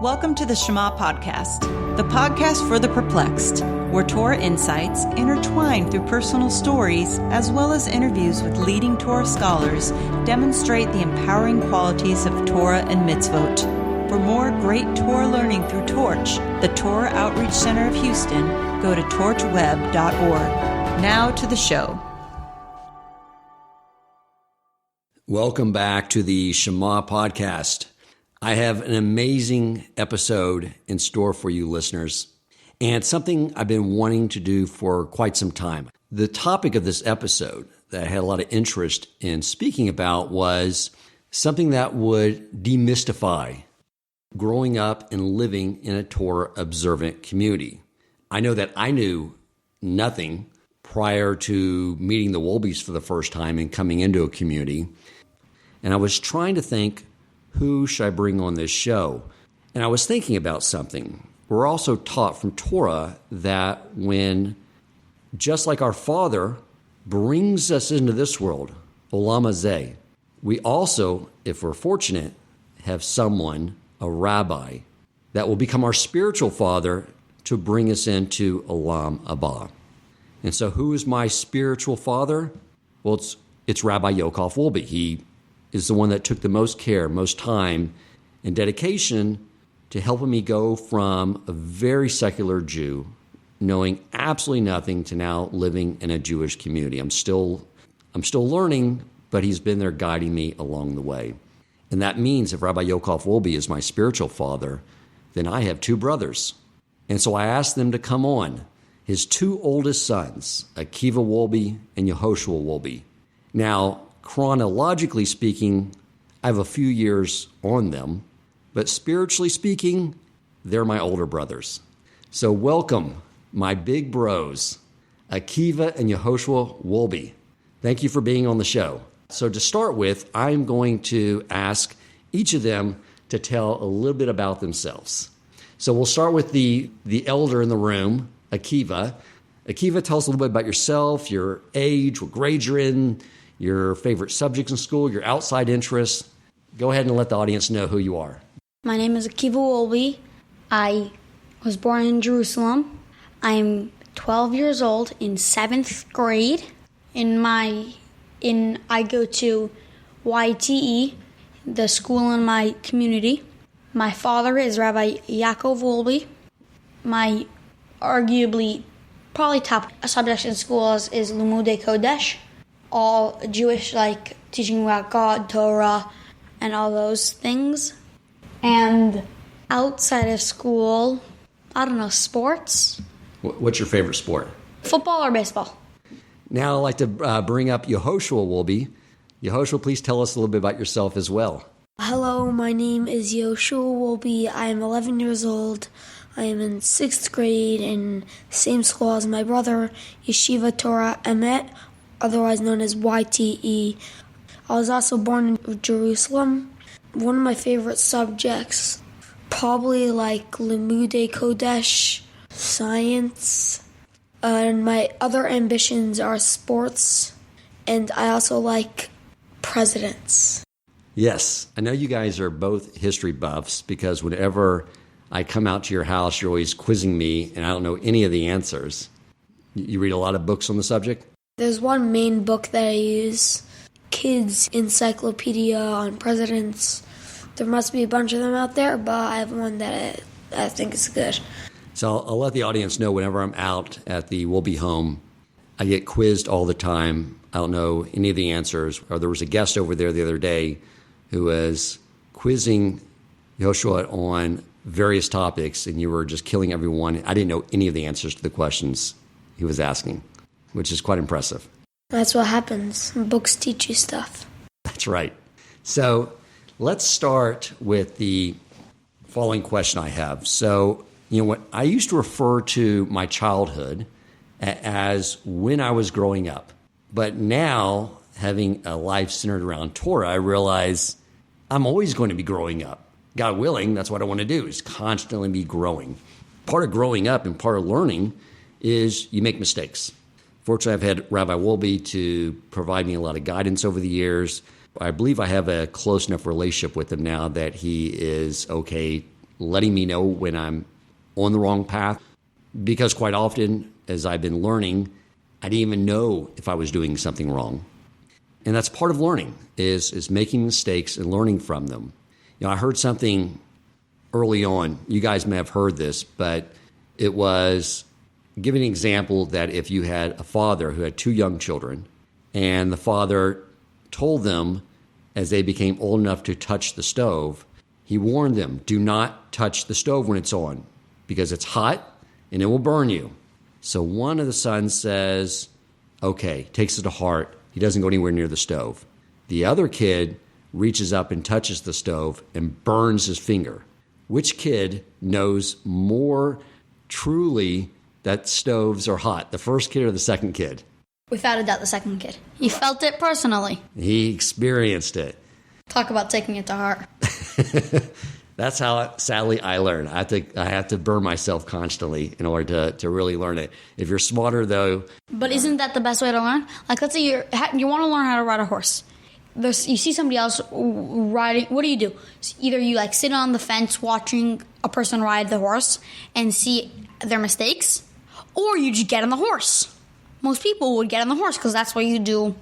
Welcome to the Shema Podcast, the podcast for the perplexed, where Torah insights intertwined through personal stories as well as interviews with leading Torah scholars demonstrate the empowering qualities of Torah and mitzvot. For more great Torah learning through Torch, the Torah Outreach Center of Houston, go to torchweb.org. Now to the show. Welcome back to the Shema Podcast. I have an amazing episode in store for you listeners, and something I've been wanting to do for quite some time. The topic of this episode that I had a lot of interest in speaking about was something that would demystify growing up and living in a Torah-observant community. I know that I knew nothing prior to meeting the Wolbes for the first time and coming into a community, and I was trying to think, who should I bring on this show? And I was thinking about something. We're also taught from Torah that when, just like our Father brings us into this world, Olam Hazeh, we also, if we're fortunate, have someone, a rabbi, that will become our spiritual father to bring us into Olam Haba. And so who is my spiritual father? Well, it's Rabbi Yehoshua Wolbe. He is the one that took the most care, most time, and dedication to helping me go from a very secular Jew, knowing absolutely nothing, to now living in a Jewish community. I'm still learning, but he's been there guiding me along the way. And that means if Rabbi Yehoshua Wolbe is my spiritual father, then I have two brothers. And so I asked them to come on, his two oldest sons, Akiva Wolbe and Yehoshua Wolbe. Now, chronologically speaking, I have a few years on them, but spiritually speaking, they're my older brothers. So welcome, my big bros, Akiva and Yehoshua Wolbe. Thank you for being on the show. So to start with, I'm going to ask each of them to tell a little bit about themselves. So we'll start with the elder in the room, Akiva. Akiva, tell us a little bit about yourself, your age, what grade you're in, your favorite subjects in school, your outside interests. Go ahead and let the audience know who you are. My name is Akiva Wolbe. I was born in Jerusalem. I'm 12 years old in 7th grade. I go to YTE, the school in my community. My father is Rabbi Yaakov Wolbe. My arguably probably top subject in school is Limudei Kodesh. All Jewish, like teaching about God, Torah, and all those things. And outside of school, I don't know, sports. What's your favorite sport? Football or baseball? Now I'd like to bring up Yehoshua Wolbe. Yehoshua, please tell us a little bit about yourself as well. Hello, my name is Yehoshua Wolbe. I am 11 years old. I am in 6th grade in same school as my brother, Yeshiva Torah Emet, otherwise known as YTE. I was also born in Jerusalem. One of my favorite subjects, probably like Limudei Kodesh, science, and my other ambitions are sports, and I also like presidents. Yes, I know you guys are both history buffs because whenever I come out to your house, you're always quizzing me, and I don't know any of the answers. You read a lot of books on the subject? There's one main book that I use, Kids Encyclopedia on Presidents. There must be a bunch of them out there, but I have one that I think is good. So I'll let the audience know whenever I'm out at the Wolbe home, I get quizzed all the time. I don't know any of the answers. Or there was a guest over there the other day who was quizzing Yehoshua on various topics, and you were just killing everyone. I didn't know any of the answers to the questions he was asking, which is quite impressive. That's what happens. Books teach you stuff. That's right. So let's start with the following question I have. So, what I used to refer to my childhood as when I was growing up. But now, having a life centered around Torah, I realize I'm always going to be growing up. God willing, that's what I want to do, is constantly be growing. Part of growing up and part of learning is you make mistakes. Fortunately, I've had Rabbi Wolbe to provide me a lot of guidance over the years. I believe I have a close enough relationship with him now that he is okay letting me know when I'm on the wrong path. Because quite often, as I've been learning, I didn't even know if I was doing something wrong. And that's part of learning, is making mistakes and learning from them. I heard something early on. You guys may have heard this, but it was giving an example that if you had a father who had two young children, and the father told them as they became old enough to touch the stove, he warned them, do not touch the stove when it's on, because it's hot and it will burn you. So one of the sons says, okay, takes it to heart. He doesn't go anywhere near the stove. The other kid reaches up and touches the stove and burns his finger. Which kid knows more truly that stoves are hot, the first kid or the second kid? Without a doubt, the second kid. He felt it personally. He experienced it. Talk about taking it to heart. That's how, sadly, I learn. I have to burn myself constantly in order to really learn it. If you're smarter, though... But isn't that the best way to learn? Like, let's say you want to learn how to ride a horse. You see somebody else riding. What do? Either you sit on the fence watching a person ride the horse and see their mistakes, or you just get on the horse. Most people would get on the horse because that's what you do.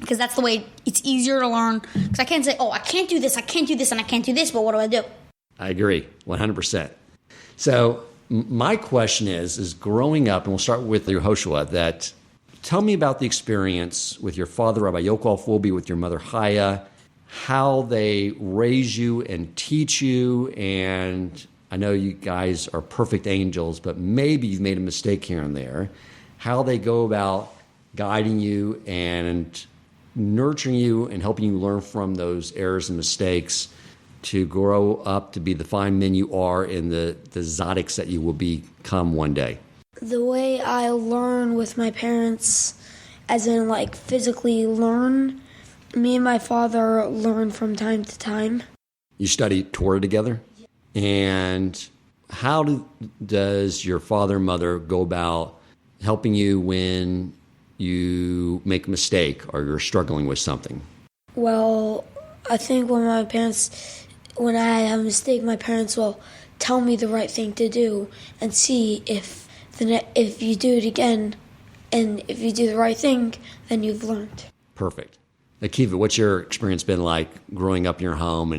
Because that's the way it's easier to learn. Because I can't say, I can't do this, and I can't do this, but what do I do? I agree, 100%. So my question is growing up, and we'll start with Yehoshua, that tell me about the experience with your father, Rabbi Yehoshua Wolbe, with your mother, Chaya, how they raise you and teach you. And I know you guys are perfect angels, but maybe you've made a mistake here and there. How they go about guiding you and nurturing you and helping you learn from those errors and mistakes to grow up to be the fine men you are and the tzaddiks that you will become one day. The way I learn with my parents, as in physically learn, me and my father learn from time to time. You study Torah together? And how does your father and mother go about helping you when you make a mistake or you're struggling with something? Well, I think when I have a mistake, my parents will tell me the right thing to do and see if you do it again and if you do the right thing, then you've learned. Perfect. Akiva, what's your experience been like growing up in your home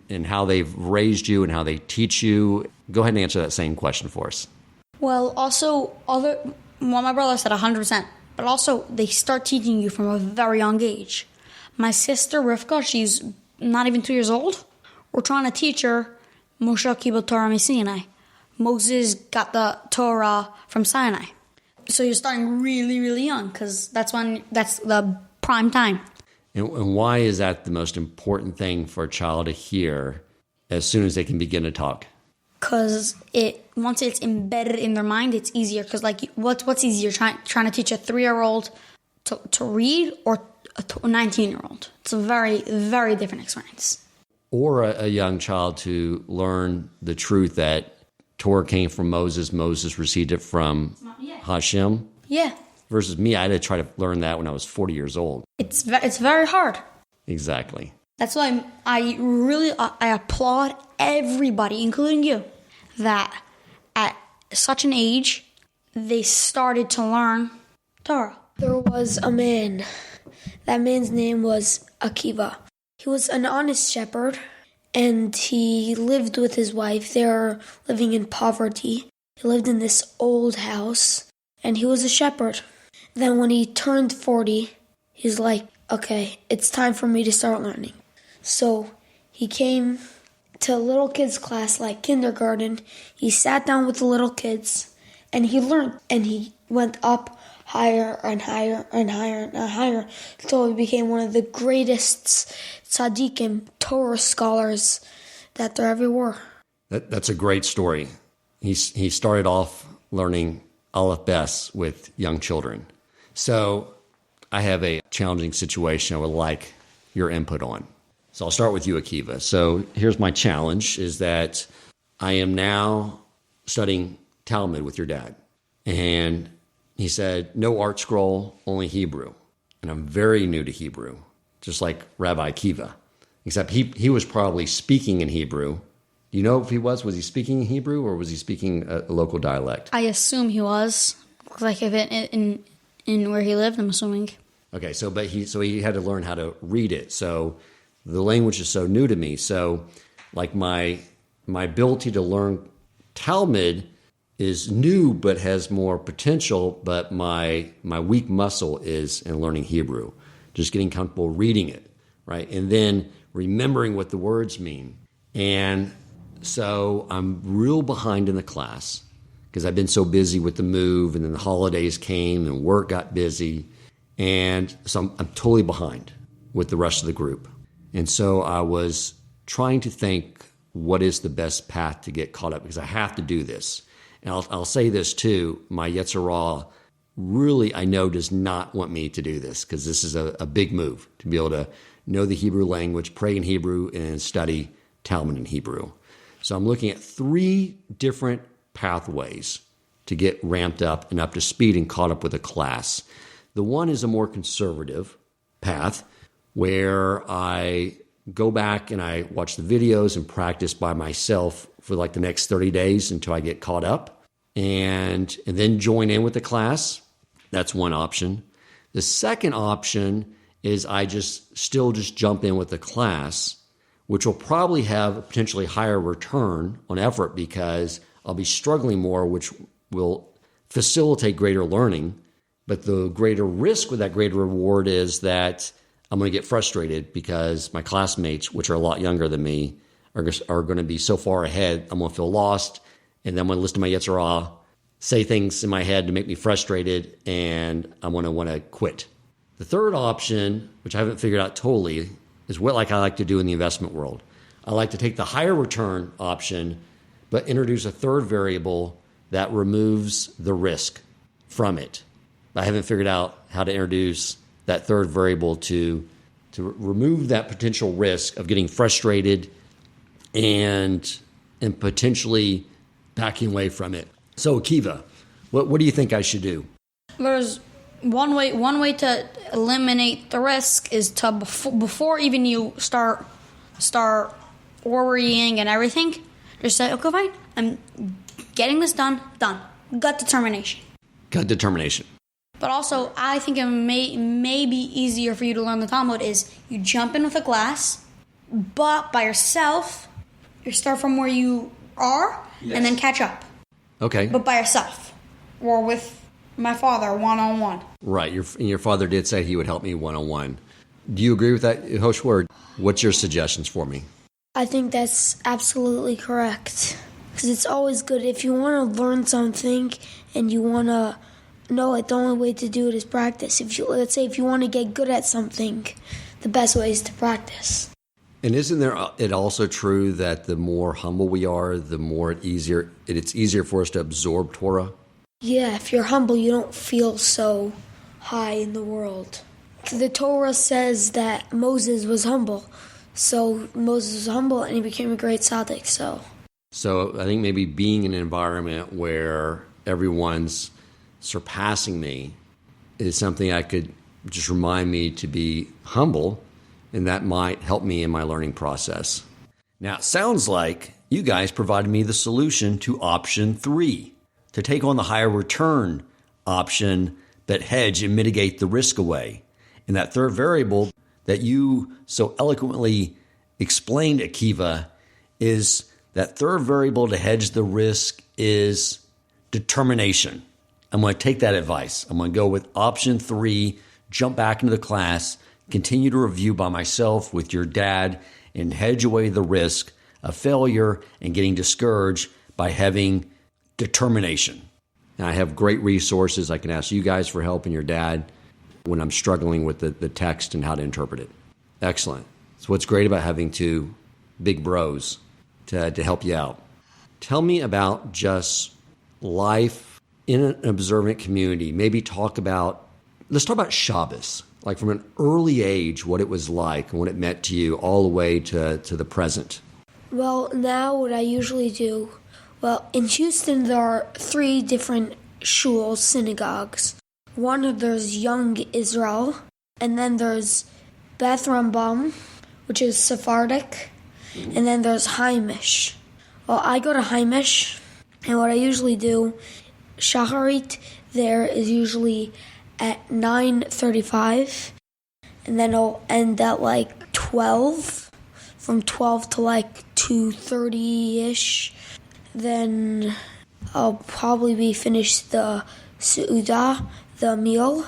and how they've raised you and how they teach you? Go ahead and answer that same question for us. Well, also, my brother said 100%, but also they start teaching you from a very young age. My sister, Rivka, she's not even 2 years old. We're trying to teach her Moshe Kibbutz Torah Sinai. Moses got the Torah from Sinai. So you're starting really, really young because that's the prime time. And why is that the most important thing for a child to hear as soon as they can begin to talk? Because once it's embedded in their mind, it's easier. Because what's easier, trying to teach a 3-year-old to read or a 19-year-old? It's a very, very different experience. Or a young child to learn the truth that Torah came from Moses received it from Hashem. Yeah. Versus me, I had to try to learn that when I was 40 years old. It's very hard. Exactly. That's why I applaud everybody, including you, that at such an age, they started to learn Torah. There was a man. That man's name was Akiva. He was an honest shepherd, and he lived with his wife. They were living in poverty. He lived in this old house, and he was a shepherd. Then when he turned 40, he's like, okay, it's time for me to start learning. So he came to a little kids class like kindergarten. He sat down with the little kids, and he learned, and he went up higher and higher and higher and higher until he became one of the greatest tzaddikim, Torah scholars that there ever were. That's a great story. He started off learning Aleph Bes with young children. So I have a challenging situation I would like your input on. So I'll start with you, Akiva. So here's my challenge, is that I am now studying Talmud with your dad. And he said, no art scroll, only Hebrew. And I'm very new to Hebrew, just like Rabbi Akiva. Except he was probably speaking in Hebrew. You know if he was? Was he speaking Hebrew or was he speaking a local dialect? I assume he was. Like if it in where he lived, I'm assuming. Okay, so he had to learn how to read it. So the language is so new to me. So like my ability to learn Talmud is new but has more potential, but my weak muscle is in learning Hebrew, just getting comfortable reading it, right? And then remembering what the words mean. And so I'm real behind in the class because I've been so busy with the move, and then the holidays came and work got busy. And so I'm totally behind with the rest of the group. And so I was trying to think, what is the best path to get caught up? Because I have to do this. And I'll say this too, my Yetzirah really, I know, does not want me to do this because this is a big move to be able to know the Hebrew language, pray in Hebrew, and study Talmud in Hebrew. So I'm looking at 3 different pathways to get ramped up and up to speed and caught up with a class. The one is a more conservative path where I go back and I watch the videos and practice by myself for like the next 30 days until I get caught up and then join in with the class. That's one option. The second option is I just jump in with the class, which will probably have a potentially higher return on effort because I'll be struggling more, which will facilitate greater learning. But the greater risk with that greater reward is that I'm going to get frustrated because my classmates, which are a lot younger than me, are going to be so far ahead. I'm going to feel lost, and then I'm going to listen to my Yetzirah, say things in my head to make me frustrated, and I'm going to want to quit. The third option, which I haven't figured out totally, is what I like to do in the investment world. I like to take the higher return option, but introduce a third variable that removes the risk from it. I haven't figured out how to introduce that third variable to remove that potential risk of getting frustrated and potentially backing away from it. So Akiva, what do you think I should do? There's one way to eliminate the risk is to before even you start worrying and everything, just say, okay, fine, I'm getting this done. Gut determination. But also, I think it may be easier for you to learn the Talmud is you jump in with a class, but by yourself, you start from where you are, and then catch up. Okay. But by yourself, or with my father, one-on-one. Right. Your father did say he would help me one-on-one. Do you agree with that, Yehoshua, or what's your suggestions for me? I think that's absolutely correct. Because it's always good if you want to learn something and you want to know it, the only way to do it is practice. Let's say if you want to get good at something, the best way is to practice. And isn't it also true that the more humble we are, the more it's easier for us to absorb Torah? Yeah, if you're humble, you don't feel so high in the world. The Torah says that Moses was humble. So Moses was humble and he became a great tzaddik, So I think maybe being in an environment where everyone's surpassing me is something I could just remind me to be humble, and that might help me in my learning process. Now, it sounds like you guys provided me the solution to option 3, to take on the higher return option that hedge and mitigate the risk away. And that third variable that you so eloquently explained, Akiva, is that third variable to hedge the risk is determination. I'm going to take that advice. I'm going to go with option 3, jump back into the class, continue to review by myself with your dad, and hedge away the risk of failure and getting discouraged by having determination. Now, I have great resources. I can ask you guys for help and your dad when I'm struggling with the text and how to interpret it. Excellent. So what's great about having 2 big bros to help you out. Tell me about just life in an observant community. Maybe let's talk about Shabbos, like from an early age, what it was like and what it meant to you all the way to the present. Well, now what I usually do, in Houston there are 3 different shuls, synagogues. One, there's Young Israel, and then there's Beth Rambam, which is Sephardic, and then there's Haimish. Well, I go to Heimish, and what I usually do, Shacharit there is usually at 9:35, and then it'll end at like 12, from 12 to like 2:30-ish. Then I'll probably be finished the Su'udah, the meal,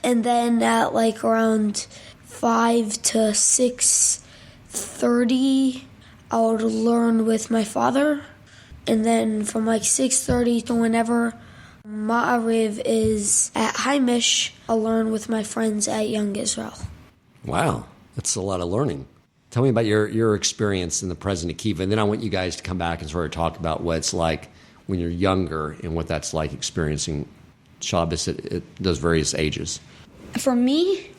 and then at like around 5 to 6:30, I would learn with my father, and then from like 6:30 to whenever Ma'ariv is at Heimish, I'll learn with my friends at Young Israel. Wow, that's a lot of learning. Tell me about your experience in the present Akiva, and then I want you guys to come back and sort of talk about what it's like when you're younger and what that's like experiencing Shabbos at those various ages. For me,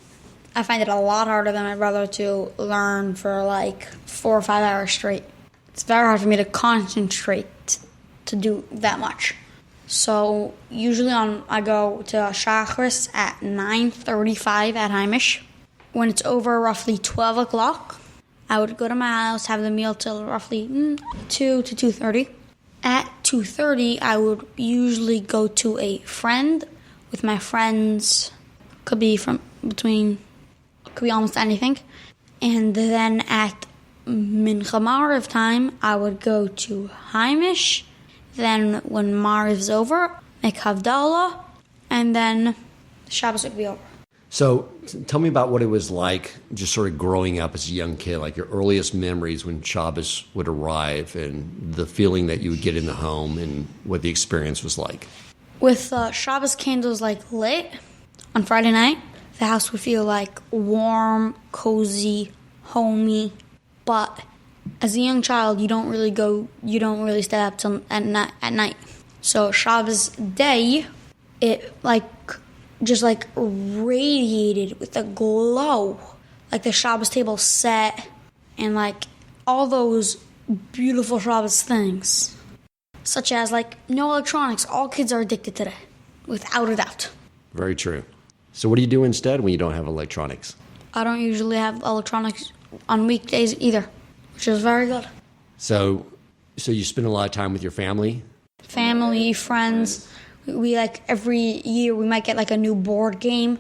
I find it a lot harder than my brother to learn for like 4 or 5 hours straight. It's very hard for me to concentrate to do that much. So usually I go to Shachris at 9:35 at Heimish. When it's over roughly 12 o'clock, I would go to my house, have the meal till roughly 2 to 2:30. At 2:30, I would usually go to a friend with my friends. Could be almost anything. And then at Mincha Ma'ariv time, I would go to Heimish. Then when Ma'ariv's over, make Havdalah, and then Shabbos would be over. So tell me about what it was like just sort of growing up as a young kid, like your earliest memories when Shabbos would arrive and the feeling that you would get in the home and what the experience was like. With Shabbos candles like lit on Friday night, the house would feel like warm, cozy, homey. But as a young child, you don't really stay up till at night. So Shabbos day, it just radiated with a glow, like the Shabbos table set, and like all those beautiful Shabbos things, such as like no electronics. All kids are addicted to that, without a doubt. Very true. So what do you do instead when you don't have electronics? I don't usually have electronics on weekdays either, which is very good. So you spend a lot of time with your family? Family, friends. We every year we might get like a new board game.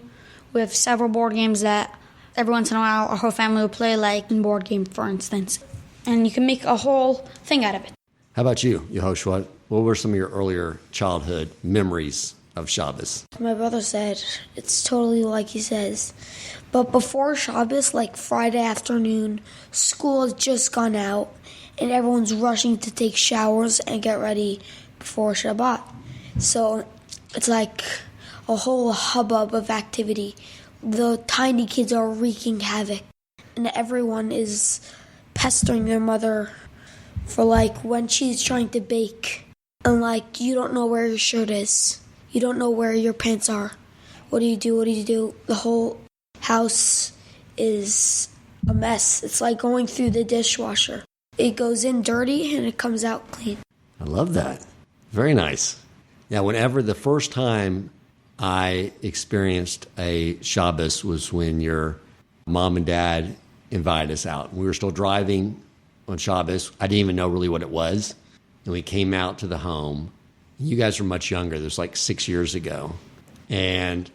We have several board games that every once in a while our whole family will play, like a board game, for instance. And you can make a whole thing out of it. How about you, Yehoshua? What were some of your earlier childhood memories of Shabbos? My brother said it's totally like he says. But before Shabbos, like Friday afternoon, school has just gone out and everyone's rushing to take showers and get ready before Shabbat. So it's like a whole hubbub of activity. The tiny kids are wreaking havoc, and everyone is pestering their mother for when she's trying to bake. And you don't know where your shirt is. You don't know where your pants are. What do you do? What do you do? The whole house is a mess. It's like going through the dishwasher. It goes in dirty and it comes out clean. I love that. Very nice. Now, whenever the first time I experienced a Shabbos was when your mom and dad invited us out. We were still driving on Shabbos. I didn't even know really what it was. And we came out to the home. You guys were much younger. This was 6 years ago. And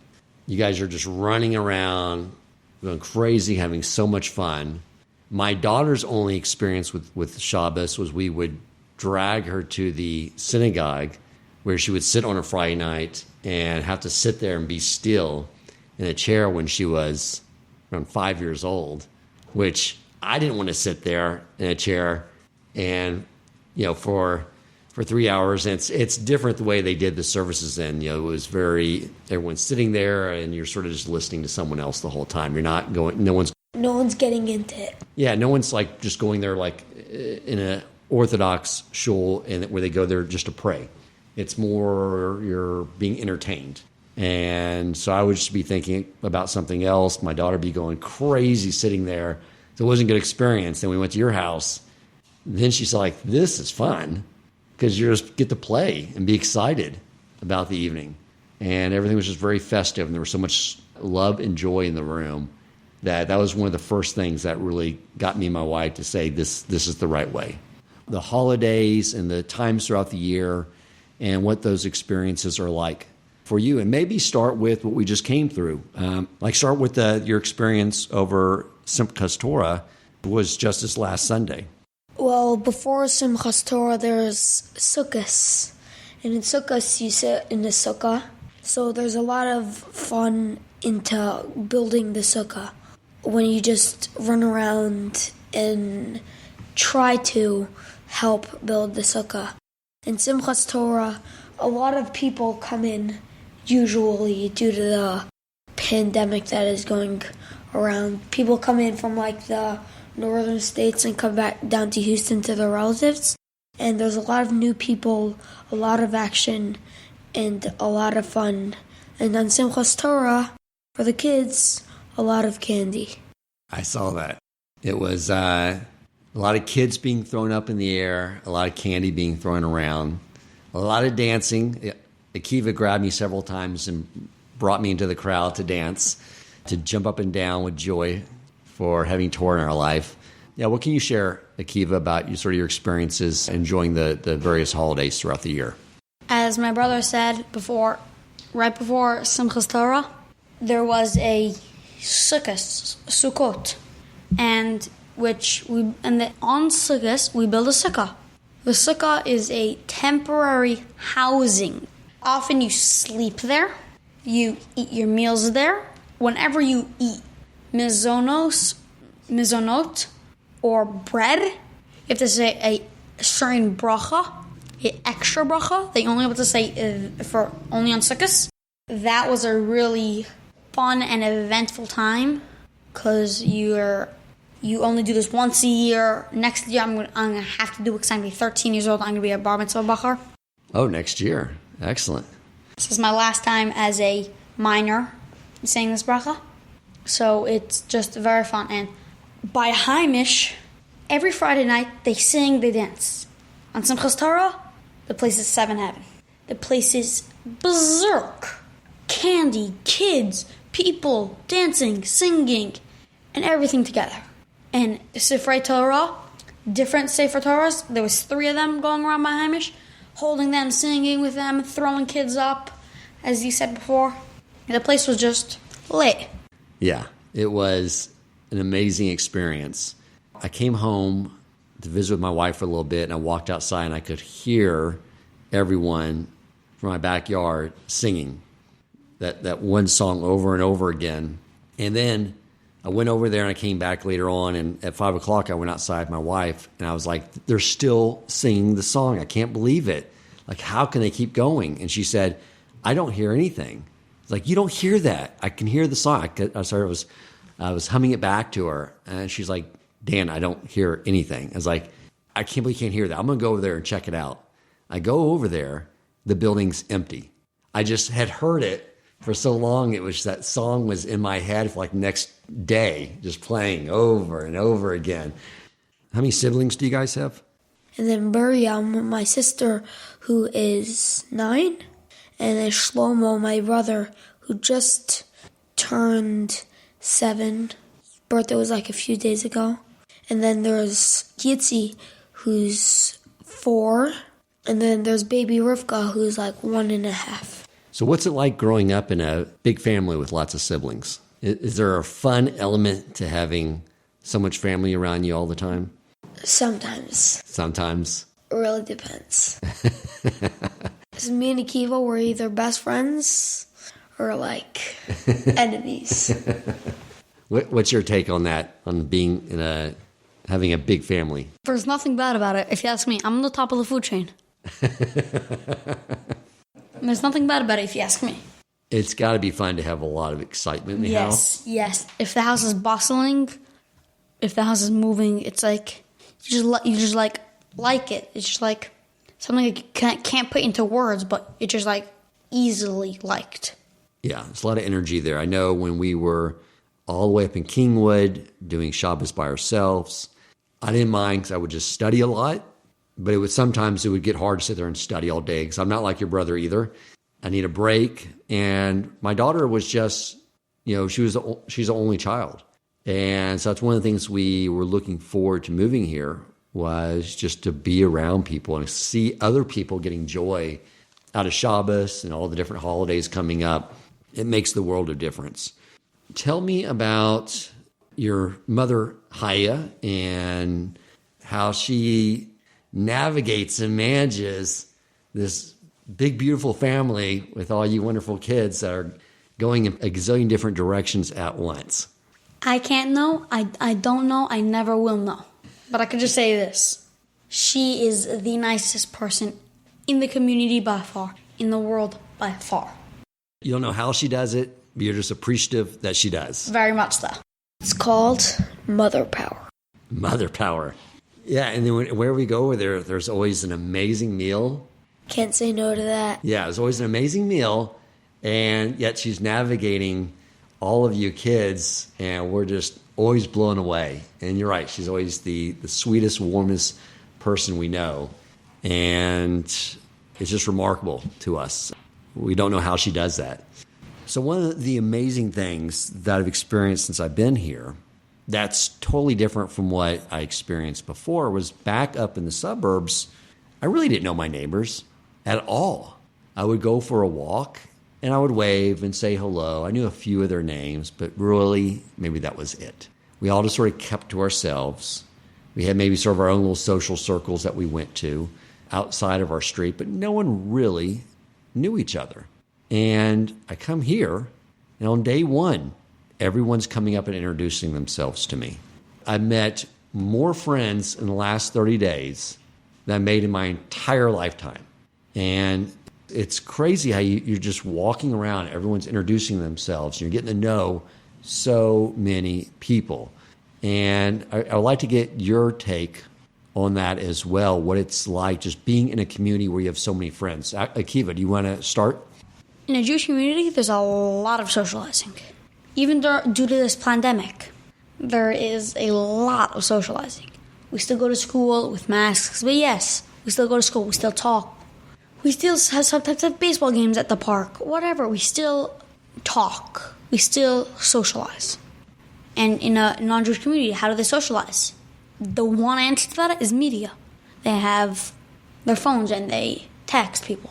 you guys are just running around, going crazy, having so much fun. My daughter's only experience with Shabbos was we would drag her to the synagogue where she would sit on a Friday night and have to sit there and be still in a chair when she was around 5 years old, which I didn't want to sit there in a chair and, for 3 hours. And it's different the way they did the services then. It was everyone's sitting there and you're sort of just listening to someone else the whole time. You're not going, no one's getting into it. Yeah, no one's just going there in an Orthodox shul and where they go there just to pray. It's more you're being entertained. And so I would just be thinking about something else. My daughter would be going crazy sitting there. So it wasn't a good experience. Then we went to your house. Then she's like, this is fun because you just get to play and be excited about the evening. And everything was just very festive. And there was so much love and joy in the room that was one of the first things that really got me and my wife to say, this is the right way. the holidays and the times throughout the year and what those experiences are like for you. And maybe start with what we just came through. Start with your experience over Simchas Torah was just this last Sunday. Well, before Simchas Torah, there's Sukkos. And in Sukkos, you sit in the sukkah. So there's a lot of fun into building the sukkah. When you just run around and try to help build the sukkah. In Simchas Torah, a lot of people come in, usually due to the pandemic that is going around. People come in from the northern states and come back down to Houston to their relatives. And there's a lot of new people, a lot of action, and a lot of fun. And on Simchas Torah, for the kids, a lot of candy. I saw that. It was a lot of kids being thrown up in the air, a lot of candy being thrown around, a lot of dancing. Akiva grabbed me several times and brought me into the crowd to dance, to jump up and down with joy for having Torah in our life. Yeah, what can you share, Akiva, about your experiences enjoying the various holidays throughout the year? As my brother said before, right before Simchas Torah, there was a Sukkot, and on Sukkot we build a sukkah. The sukkah is a temporary housing. Often you sleep there, you eat your meals there. Whenever you eat mizonot, or bread, you have to say a certain bracha, an extra bracha that you only have to say for only on Sukkot. That was a really fun and eventful time because you only do this once a year. Next year I'm gonna have to do it because I'm gonna be 13 years old. I'm gonna be a bar mitzvah bachar. Oh, next year. Excellent. This is my last time as a minor saying this bracha. So it's just very fun. And by Haimish, every Friday night they sing, they dance. On Simchas Torah, the place is seven heaven. The place is berserk. Candy, kids, people, dancing, singing, and everything together. And the Sifrei Torah, different Sefer Torahs, there was 3 of them going around by Haimish, holding them, singing with them, throwing kids up, as you said before. And the place was just lit. Yeah, it was an amazing experience. I came home to visit with my wife for a little bit, and I walked outside, and I could hear everyone from my backyard singing that one song over and over again. And then I went over there, and I came back later on, and at 5 o'clock, I went outside with my wife, and I was like, they're still singing the song. I can't believe it. How can they keep going? And she said, I don't hear anything. It's you don't hear that. I can hear the song. I was humming it back to her, and she's like, Dan, I don't hear anything. I was like, I can't believe you can't hear that. I'm going to go over there and check it out. I go over there. The building's empty. I just had heard it for so long. It was that song was in my head for next day, just playing over and over again. How many siblings do you guys have? And then Miriam, my sister, who is 9. And then Shlomo, my brother, who just turned 7. His birthday was a few days ago. And then there's Yitzi, who's 4. And then there's baby Rivka, who's 1.5. So what's it like growing up in a big family with lots of siblings? Is there a fun element to having so much family around you all the time? Sometimes. Sometimes? It really depends. Me and Akiva were either best friends or enemies. What's your take on that, on being having a big family? There's nothing bad about it. If you ask me, I'm on the top of the food chain. There's nothing bad about it if you ask me. It's got to be fun to have a lot of excitement in the house. Yes. If the house is bustling, if the house is moving, it's you just like it. It's just something you can't put into words, but it's just easily liked. Yeah, there's a lot of energy there. I know when we were all the way up in Kingwood doing Shabbos by ourselves, I didn't mind because I would just study a lot. But sometimes it would get hard to sit there and study all day because I'm not like your brother either. I need a break. And my daughter was just, she's the only child. And so that's one of the things we were looking forward to moving here was just to be around people and see other people getting joy out of Shabbos and all the different holidays coming up. It makes the world of difference. Tell me about your mother, Haya, and how she navigates and manages this big, beautiful family with all you wonderful kids that are going in a gazillion different directions at once. I can't know. I don't know. I never will know. But I can just say this. She is the nicest person in the community by far, in the world by far. You don't know how she does it, but you're just appreciative that she does. Very much so. It's called mother power. Mother power. Yeah, and then wherever we go, there's always an amazing meal. Can't say no to that. Yeah, there's always an amazing meal, and yet she's navigating all of you kids, and we're just always blown away. And you're right, she's always the sweetest, warmest person we know. And it's just remarkable to us. We don't know how she does that. So one of the amazing things that I've experienced since I've been here that's totally different from what I experienced before was back up in the suburbs. I really didn't know my neighbors at all. I would go for a walk and I would wave and say hello. I knew a few of their names, but really maybe that was it. We all just sort of kept to ourselves. We had maybe sort of our own little social circles that we went to outside of our street, but no one really knew each other. And I come here, and on day one, everyone's coming up and introducing themselves to me. I met more friends in the last 30 days than I made in my entire lifetime. And it's crazy how you're just walking around, everyone's introducing themselves, and you're getting to know so many people. And I'd like to get your take on that as well, what it's like just being in a community where you have so many friends. Akiva, do you want to start? In a Jewish community, there's a lot of socializing. Even due to this pandemic, there is a lot of socializing. We still go to school with masks, but yes, we still go to school, we still talk. We still have sometimes have baseball games at the park, whatever. We still talk. We still socialize. And in a non-Jewish community, how do they socialize? The one answer to that is media. They have their phones and they text people.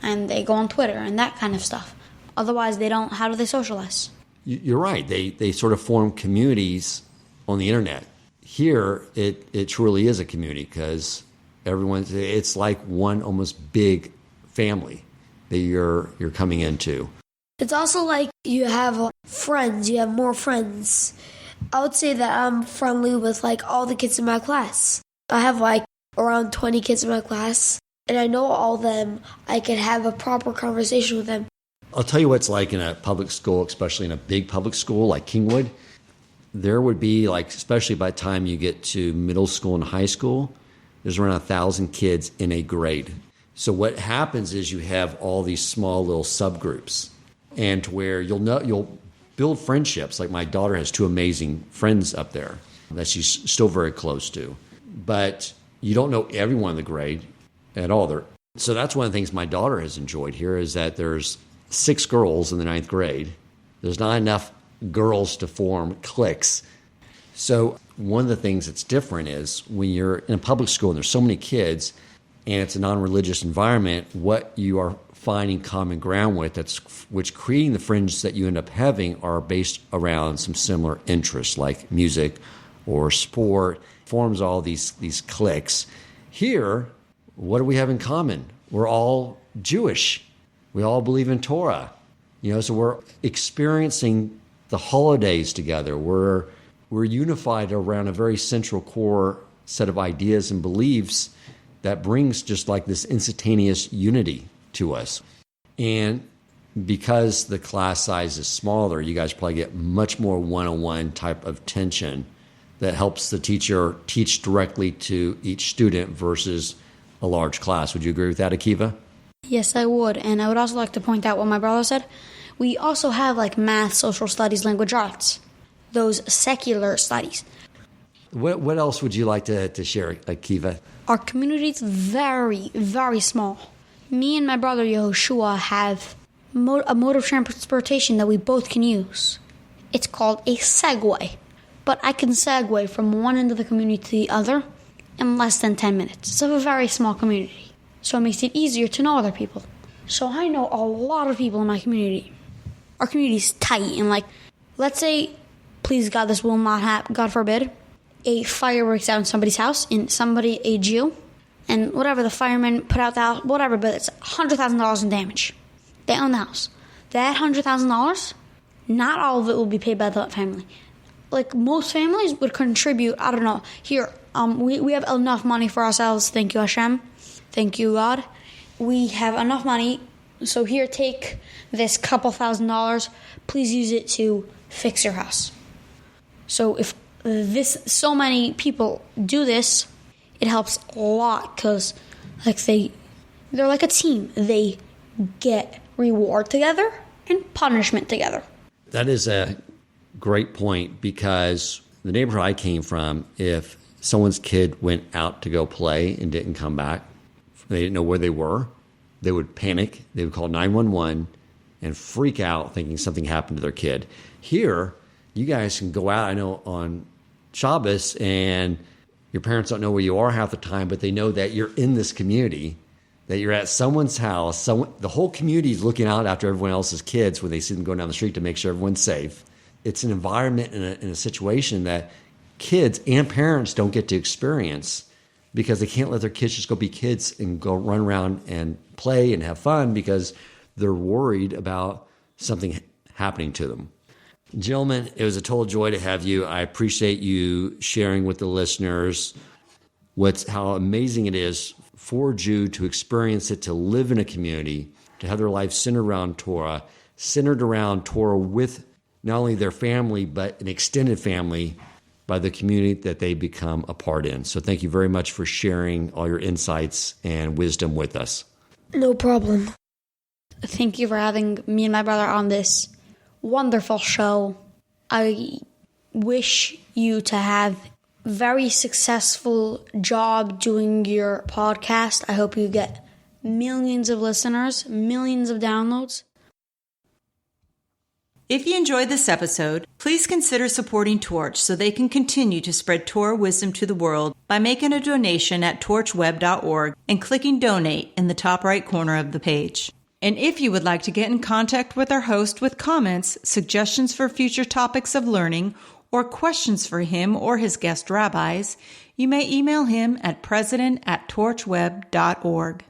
And they go on Twitter and that kind of stuff. Otherwise, they don't. How do they socialize? You're right. They sort of form communities on the internet. Here, it truly is a community because it's like one almost big family that you're coming into. It's also like you have friends. You have more friends. I would say that I'm friendly with like all the kids in my class. I have like around 20 kids in my class. And I know all of them. I can have a proper conversation with them. I'll tell you what it's like in a public school, especially in a big public school like Kingwood. There would be, like, especially by the time you get to middle school and high school, there's around 1,000 kids in a grade. So what happens is you have all these small little subgroups, and to where you'll build friendships. Like my daughter has 2 amazing friends up there that she's still very close to, but you don't know everyone in the grade at all. So that's one of the things my daughter has enjoyed here is that there's 6 girls in the 9th grade. There's not enough girls to form cliques. So one of the things that's different is when you're in a public school and there's so many kids and it's a non-religious environment, what you are finding common ground with, which creating the friends that you end up having are based around some similar interests like music or sport, forms all these cliques. Here, what do we have in common? We're all Jewish. We all believe in Torah. So we're experiencing the holidays together. We're unified around a very central core set of ideas and beliefs that brings just like this instantaneous unity to us. And because the class size is smaller, you guys probably get much more one-on-one type of tension that helps the teacher teach directly to each student versus a large class. Would you agree with that, Akiva? Yes, I would. And I would also like to point out what my brother said. We also have like math, social studies, language arts, those secular studies. What else would you like to share, Akiva? Our community is very, very small. Me and my brother Yehoshua have a mode of transportation that we both can use. It's called a Segway. But I can segue from one end of the community to the other in less than 10 minutes. It's a very small community, so it makes it easier to know other people. So I know a lot of people in my community. Our community's tight, and let's say, please God, this will not happen, God forbid, a fire breaks out in somebody's house, and somebody, a Jew, and whatever, the firemen put out the house, whatever, but it's $100,000 in damage. They own the house. That $100,000, not all of it will be paid by the family. Most families would contribute, I don't know, here, we have enough money for ourselves, thank you Hashem, thank you God. We have enough money, so here, take this couple $1,000, please use it to fix your house. So if so many people do this, it helps a lot, because they're like a team. They get reward together and punishment together. That is a great point, because the neighborhood I came from, if someone's kid went out to go play and didn't come back, they didn't know where they were, they would panic, they would call 911 and freak out thinking something happened to their kid. Here, you guys can go out, I know, on Shabbos, and your parents don't know where you are half the time, but they know that you're in this community, that you're at someone's house. The whole community is looking out after everyone else's kids when they see them going down the street to make sure everyone's safe. It's an environment in a situation that kids and parents don't get to experience, because they can't let their kids just go be kids and go run around and play and have fun because they're worried about something happening to them. Gentlemen, it was a total joy to have you. I appreciate you sharing with the listeners how amazing it is for a Jew to experience it, to live in a community, to have their life centered around Torah with not only their family, but an extended family by the community that they become a part in. So thank you very much for sharing all your insights and wisdom with us. No problem. Thank you for having me and my brother on this wonderful show. I wish you to have a very successful job doing your podcast. I hope you get millions of listeners, millions of downloads. If you enjoyed this episode, please consider supporting Torch so they can continue to spread Torah wisdom to the world by making a donation at torchweb.org and clicking donate in the top right corner of the page. And if you would like to get in contact with our host with comments, suggestions for future topics of learning, or questions for him or his guest rabbis, you may email him at president@torchweb.org.